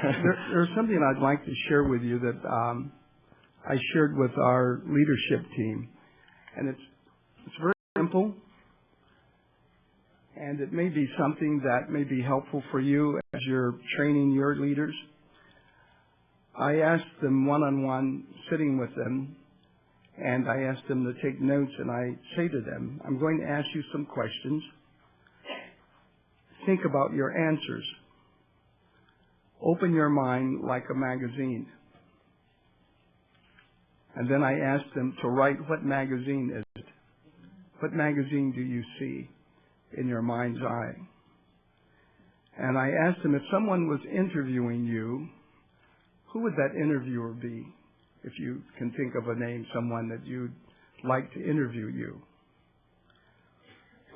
There's something I'd like to share with you that I shared with our leadership team, and it's very simple, and it may be something that may be helpful for you as you're training your leaders. I asked them one-on-one, sitting with them, and I asked them to take notes, and I say to them, I'm going to ask you some questions. Think about your answers. Open your mind like a magazine. And then I asked them to write, what magazine is it? What magazine do you see in your mind's eye? And I asked them, if someone was interviewing you, who would that interviewer be? If you can think of a name, someone that you'd like to interview you.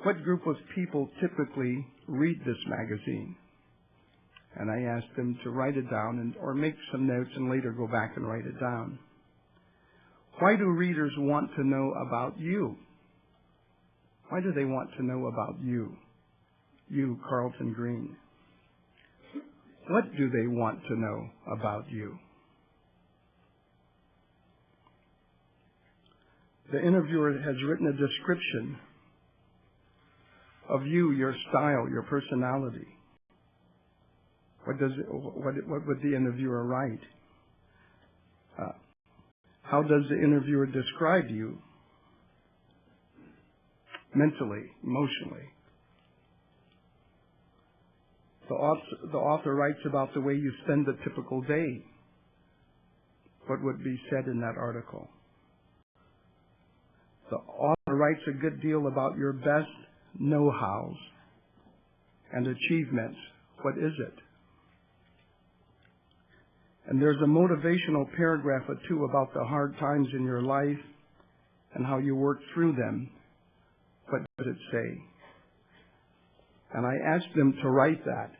What group of people typically read this magazine? And I asked them to write it down or make some notes and later go back and write it down. Why do readers want to know about you? Why do they want to know about you? You, Carlton Green. What do they want to know about you? The interviewer has written a description of you, your style, your personality. What would the interviewer write? How does the interviewer describe you? Mentally, emotionally. The author writes about the way you spend a typical day. What would be said in that article? The author writes a good deal about your best know-hows and achievements. What is it? And there's a motivational paragraph or two about the hard times in your life and how you work through them. What does it say? And I asked them to write that.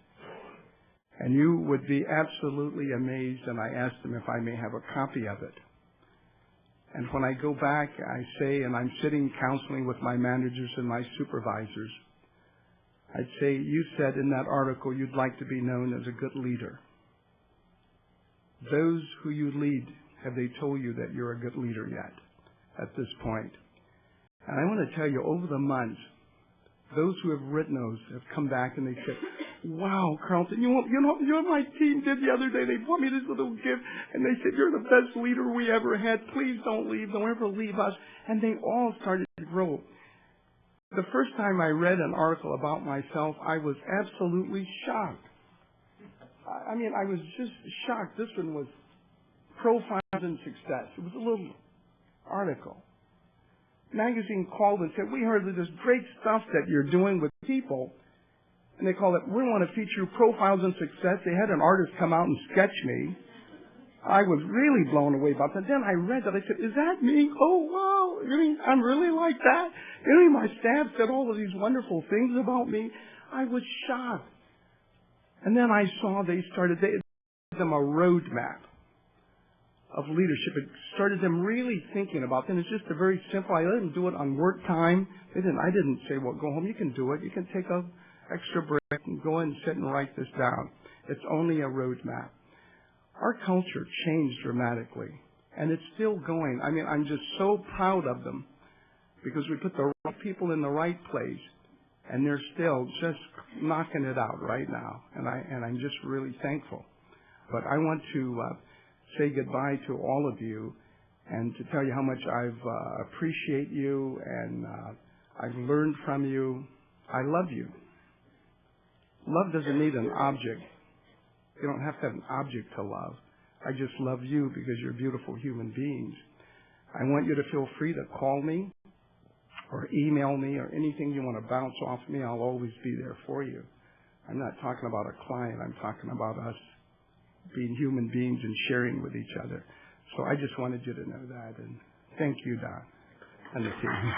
And you would be absolutely amazed, and I asked them if I may have a copy of it. And when I go back, I say, and I'm sitting counseling with my managers and my supervisors, I'd say, you said in that article you'd like to be known as a good leader. Those who you lead, have they told you that you're a good leader yet at this point? And I want to tell you, over the months, those who have written those have come back and they said, wow, Carlton, you know what my team did the other day? They brought me this little gift, and they said, you're the best leader we ever had. Please don't leave. Don't ever leave us. And they all started to grow. The first time I read an article about myself, I was absolutely shocked. I mean, I was just shocked. This one was Profiles in Success. It was a little article. Magazine called and said, we heard of this great stuff that you're doing with people. And they called it, we want to feature Profiles in Success. They had an artist come out and sketch me. I was really blown away about that. Then I read that. I said, is that me? Oh, wow. You mean I'm really like that? You know, my staff said all of these wonderful things about me. I was shocked. And then I saw they gave them a roadmap of leadership. It started them really thinking about it. And it's just a very simple, I let them do it on work time. I didn't say, well, go home, you can do it. You can take a extra break and go and sit and write this down. It's only a roadmap. Our culture changed dramatically, and it's still going. I mean, I'm just so proud of them because we put the right people in the right place, and they're still just knocking it out right now, and I'm just really thankful. But I want to say goodbye to all of you and to tell you how much I've appreciate you and I've learned from you. I love you. Love doesn't need an object. You don't have to have an object to love. I just love you because you're beautiful human beings. I want you to feel free to call me or email me or anything you want to bounce off me. I'll always be there for you. I'm not talking about a client. I'm talking about us being human beings and sharing with each other. So I just wanted you to know that. And thank you, Don, and the team.